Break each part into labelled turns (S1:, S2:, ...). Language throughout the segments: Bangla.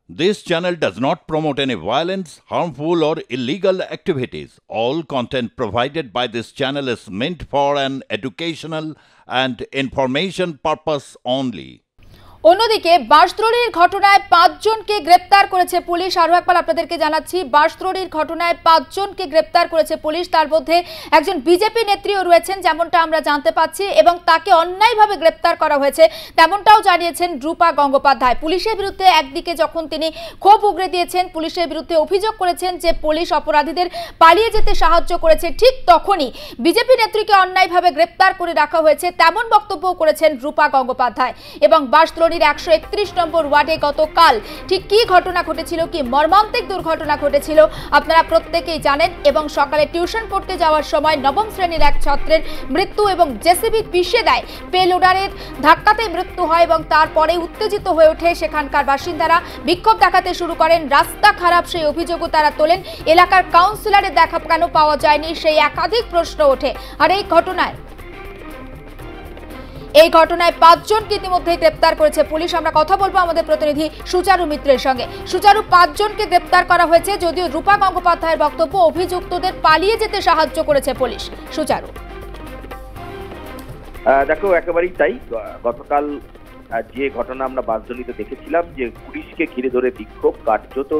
S1: This channel does not promote any violence, harmful, or illegal activities. All content provided by this channel is meant for an educational and information purpose only.
S2: অন্যদিকে বাঁশদ্রোড়ির ঘটনায় ৫ জনকে গ্রেপ্তার করেছে পুলিশ। আরও একবার আপনাদেরকে জানাচ্ছি, বাঁশদ্রোড়ির ঘটনায় ৫ জনকে গ্রেপ্তার করেছে পুলিশ। তার মধ্যে একজন বিজেপি নেত্রীও রয়েছেন যেমনটা আমরা জানতে পাচ্ছি, এবং তাকে অন্যায়ভাবে গ্রেপ্তার করা হয়েছে তেমনটাও জানিয়েছেন রূপা গঙ্গোপাধ্যায়। পুলিশের বিরুদ্ধে একদিকে যখন তিনি ক্ষোভ উগরে দিয়েছেন, পুলিশের বিরুদ্ধে অভিযোগ করেছেন যে পুলিশ অপরাধীদের পালিয়ে যেতে সাহায্য করেছে, ঠিক তখনই বিজেপি নেত্রীকে অন্যায়ভাবে গ্রেপ্তার করে রাখা হয়েছে তেমন বক্তব্য করেছেন রূপা গঙ্গোপাধ্যায়। এবং বাঁশদ্রোড়ির 131 নম্বর ওয়ার্ডে গতকাল ঠিক কি ঘটনা ঘটেছিল, কি মর্মান্তিক দুর্ঘটনা ঘটেছিল আপনারা প্রত্যেকেই জানেন। এবং সকালে টিউশন পড়তে যাওয়ার সময় নবম শ্রেণীর এক ছাত্রের মৃত্যু এবং জেসিবি পিষে দেয়, পেলোডারের ধাক্কাতে মৃত্যু হয় এবং তারপরে উত্তেজিত হয়ে ওঠে সেখানকার বাসিন্দারা, বিক্ষোভ দেখাতে শুরু করেন। রাস্তা খারাপ সেই অভিযোগও তারা তোলেন। এলাকার কাউন্সিলরের দেখা কেন পাওয়া যায়নি সেই একাধিক প্রশ্ন ওঠে। আর এই ঘটনায় ৫ জনকে ইতিমধ্যে গ্রেপ্তার করেছে পুলিশ। আমরা কথা বলবো আমাদের প্রতিনিধি সুচারু মিত্রের সঙ্গে। সুচারু, ৫ জনকে গ্রেপ্তার করা হয়েছে, যদিও রূপা গঙ্গোপাধ্যায়ের বক্তব্য অভিযুক্তদের পালিয়ে যেতে সাহায্য করেছে পুলিশ। সুচারু,
S3: দেখো, একেবারেই তাই। গতকাল যে ঘটনা আমরা বাঁশদ্রোড়িতে দেখেছিলাম, যে পুলিশকে ঘিরে ধরে বিক্ষোভ, কার্যত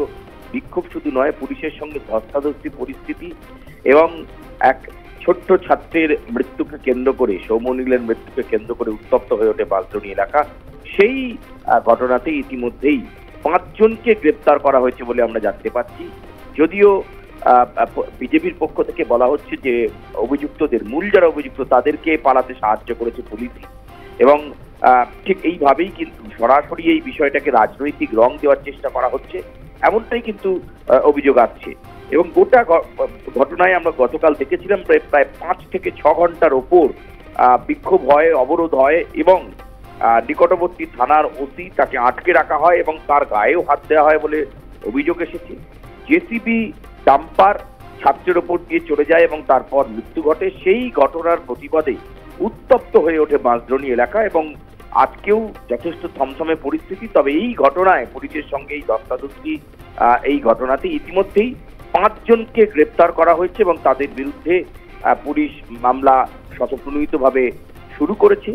S3: বিক্ষোভ শুধু নয়, পুলিশের সঙ্গে ধস্তাধস্তি পরিস্থিতি এবং এক ছোট্ট ছাত্রের মৃত্যুকে কেন্দ্র করে, সৌমনীলের মৃত্যুকে কেন্দ্র করে উত্তপ্ত হয়ে ওঠে বাঁশদ্রোড়ি এলাকা। সেই ঘটনাতে ইতিমধ্যেই ৫ জনকে গ্রেপ্তার করা হয়েছে বলে আমরা জানতে পারছি। যদিও বিজেপির পক্ষ থেকে বলা হচ্ছে যে অভিযুক্তদের, মূল যারা অভিযুক্ত তাদেরকে পালাতে সাহায্য করেছে পুলিশ, এবং ঠিক এইভাবেই কিন্তু সরাসরি এই বিষয়টাকে রাজনৈতিক রং দেওয়ার চেষ্টা করা হচ্ছে, এমনটাই কিন্তু অভিযোগ আসছে। এবং গোটা ঘটনায় আমরা গতকাল দেখেছিলাম প্রায় ৫ থেকে ৬ ঘন্টার ওপর বিক্ষোভ হয়, অবরোধ হয়, এবং নিকটবর্তী থানার ওসি তাকে আটকে রাখা হয় এবং তার গায়েও হাত দেওয়া হয় বলে অভিযোগ এসেছে। জেসিবি ডাম্পার ছাত্রের ওপর দিয়ে চলে যায় এবং তারপর মৃত্যু ঘটে। সেই ঘটনার প্রতিবাদে উত্তপ্ত হয়ে ওঠে বাঁশদ্রোড়ি এলাকা, এবং আজকেও যথেষ্ট থমথমে পরিস্থিতি। তবে এই ঘটনায় পুলিশের সঙ্গে এই ধস্তাধস্তি, এই ঘটনাতে ইতিমধ্যেই ৫ জনকে গ্রেপ্তার করা হয়েছে এবং তাদের বিরুদ্ধে পুলিশ মামলা স্বতঃপ্রণোদিতভাবে শুরু করেছে।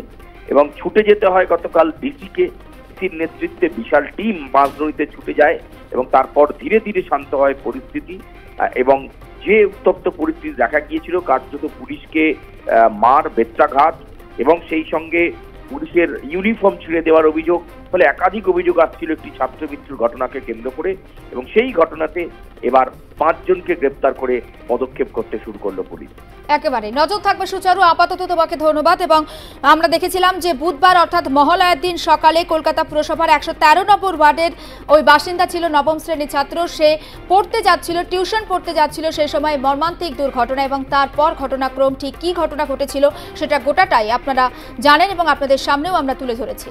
S3: এবং ছুটে যেতে হয় গতকাল ডিসির নেতৃত্বে বিশাল টিম বাঁশদ্রোড়িতে ছুটে যায়, এবং তারপর ধীরে ধীরে শান্ত হয় পরিস্থিতি। এবং যে উত্তপ্ত পরিস্থিতি দেখা গিয়েছিল, কার্যত পুলিশকে মার, বেত্রাঘাত এবং সেই সঙ্গে পুলিশের ইউনিফর্ম ছিঁড়ে দেওয়ার অভিযোগ, ফলে একাধিক অভিযোগ আসছিল একটি ছাত্র মৃত্যুর ঘটনাকে কেন্দ্র করে। এবং সেই ঘটনাতে এবার ৫ জনকে গ্রেপ্তার করে পদক্ষেপ করতে শুরু করলো পুলিশ।
S2: একেবারে নজর থাকবে সুচারু, আপাতত তোমাকে ধন্যবাদ। এবং আমরা দেখেছিলাম যে বুধবার অর্থাৎ মহালয়ার দিন সকালে কলকাতা পুরসভার ১১৩ নম্বর ওয়ার্ডের ওই বাসিন্দা ছিল নবম শ্রেণীর ছাত্র, সে পড়তে যাচ্ছিল, টিউশন পড়তে যাচ্ছিল, সেই সময় মর্মান্তিক দুর্ঘটনা, এবং তারপর ঘটনাক্রম ঠিক কী ঘটনা ঘটেছিল সেটা গোটাটাই আপনারা জানেন এবং আপনাদের সামনেও আমরা তুলে ধরেছি।